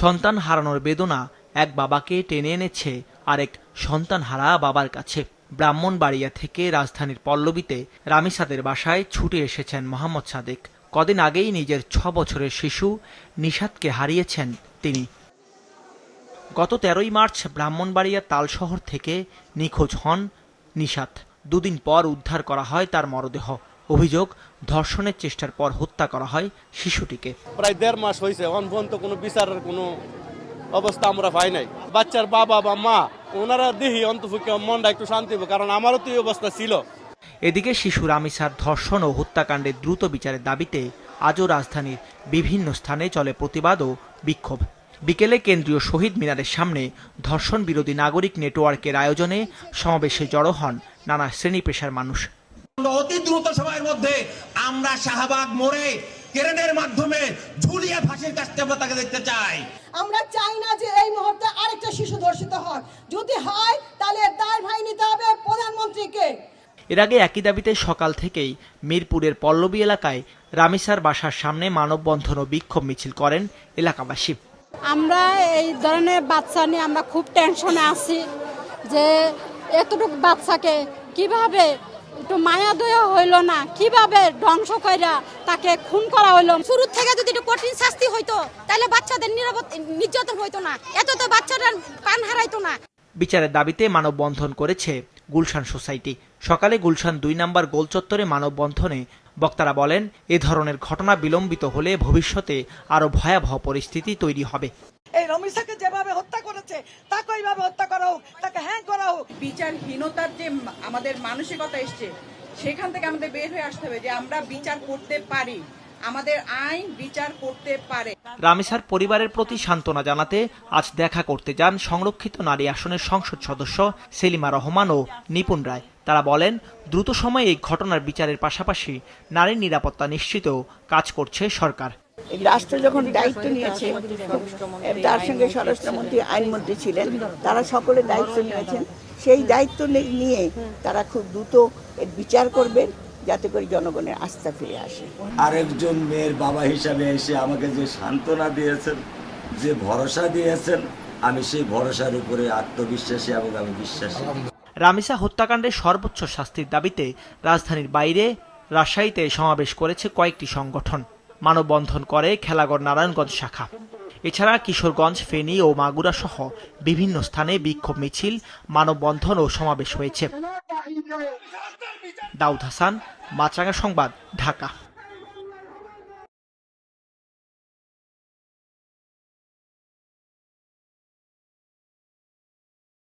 সন্তান হারানোর বেদনা এক বাবাকে টেনে এনেছে আরেক সন্তানহারা বাবার কাছে। ব্রাহ্মণবাড়িয়া থেকে রাজধানীর পল্লবীতে রামিসাদের বাসায় ছুটে এসেছেন মোহাম্মদ সাদেক। কদিন আগেই নিজের ৬ বছরের শিশু নিশাতকে হারিয়েছেন তিনি। গত ১৩ই মার্চ ব্রাহ্মণবাড়িয়া তালশহর থেকে নিখোঁজ হন নিশাত। দুদিন পর উদ্ধার করা হয় তার মরদেহ। অভিযোগ, ধর্ষণের চেষ্টার পর হত্যা করা হয় শিশুটিকে। প্রায় ১.৫ মাস হয়েছে, এখন পর্যন্ত কোনো বিচারের কোনো অবস্থা আমরা পাই নাই। বাচ্চার বাবা বা মা ওনারা দেখি অন্তপক্ষে মনটা একটু শান্তি হবে, কারণ আমারও তো এই অবস্থা ছিল। এদিকে শিশু রামিসার ধর্ষণ ও হত্যাকাণ্ডের দ্রুত বিচারের দাবিতে আজও রাজধানীর বিভিন্ন স্থানে চলে প্রতিবাদ ও বিক্ষোভ। বিকেলে কেন্দ্রীয় শহীদ মিনারের সামনে ধর্ষণ বিরোধী নাগরিক নেটওয়ার্কের আয়োজনে সমাবেশে জড়ো হন নানা শ্রেণী পেশার মানুষ। অতি দ্রুত সময়ের মধ্যে আমরা শাহবাগ মোড়ে ক্রেনের মাধ্যমে ঝুলিয়ে ফাঁসির কাছে তাকে দেখতে চাই। আমরা চাই না যে এই মুহূর্তে আরেকটা শিশু ধর্ষিত হয়। যদি হয় তাহলে দায়ভার নিতে হবে প্রধানমন্ত্রীকে। এর আগে একই দাবিতে সকাল থেকেই মিরপুরের পল্লবী এলাকায় রামিসার বাসার সামনে মানববন্ধন ও বিক্ষোভ মিছিল করেন এলাকাবাসী। আমরা এই ধরনের বাচ্চা নিয়ে আমরা খুব টেনশনে আছি যে এতটুকু বাচ্চাকে কিভাবে একটু মায়া দয়া হইল না, কিভাবে ধ্বংস কইরা তাকে খুন করা হইলো। শুরু থেকে যদি একটু কঠিন শাস্তি হইতো তাহলে বাচ্চাদের নির্যাতন হইতো না, এত তো বাচ্চারা প্রাণ হারাইতো না। বিচারের দাবিতে মানববন্ধন করেছে গুলশান সোসাইটি। সকালে গুলশান ২ নম্বর গোল চত্বরে মানববন্ধনে বক্তারা বলেন, এ ধরনের ঘটনা বিলম্বিত হলে ভবিষ্যতে আরো ভয়াবহ পরিস্থিতি তৈরি হবে। এই রমিসাকে যেভাবে হত্যা করেছে তাকে ওইভাবে হত্যা করা হোক, তাকে হ্যাং করা হোক। বিচারহীনতার যে আমাদের মানসিকতা এসছে, সেখান থেকে আমাদের বের হয়ে আসতে হবে যে আমরা বিচার করতে পারি, আমাদের আইন বিচার করতে পারে। রামিসার পরিবারের প্রতি সান্ত্বনা জানাতে আজ দেখা করতে যান সংরক্ষিত নারী আসনের সংসদ সদস্য সেলিমা রহমান ও নিপুণ রায়। তারা বলেন, দ্রুত সময়ে এই ঘটনার বিচারের পাশাপাশি নারীর নিরাপত্তা নিশ্চিতেও কাজ করছে সরকার। রাষ্ট্র যখন দায়িত্ব নিয়েছে, তার সঙ্গে স্বরাষ্ট্রমন্ত্রী, আইনমন্ত্রী ছিলেন, তারা সকলে দায়িত্ব নিয়েছেন। সেই দায়িত্ব নিয়ে তারা খুব দ্রুত এর বিচার করবেন, যাতে করে জনগণের আস্থা ফিরে আসে। আরেকজন মেয়ের বাবা হিসাবে এসে আমাকে যে সান্ত্বনা দিয়েছেন, যে ভরসা দিয়েছেন, আমি সেই ভরসার উপরে আত্মবিশ্বাসী এবং আমি বিশ্বাসী। রামিসা হত্যাকাণ্ডের সর্বোচ্চ শাস্তির দাবিতে রাজধানীর বাইরে রাজশাহীতে সমাবেশ করেছে কয়েকটি সংগঠন। মানববন্ধন করে খেলাগড় নারায়ণগঞ্জ শাখা। এছাড়া কিশোরগঞ্জ, ফেনী ও মাগুরা সহ বিভিন্ন স্থানে বিক্ষোভ মিছিল, মানববন্ধন ও সমাবেশ হয়েছে। দাউদ হাসান, মাছরাঙা সংবাদ, ঢাকা।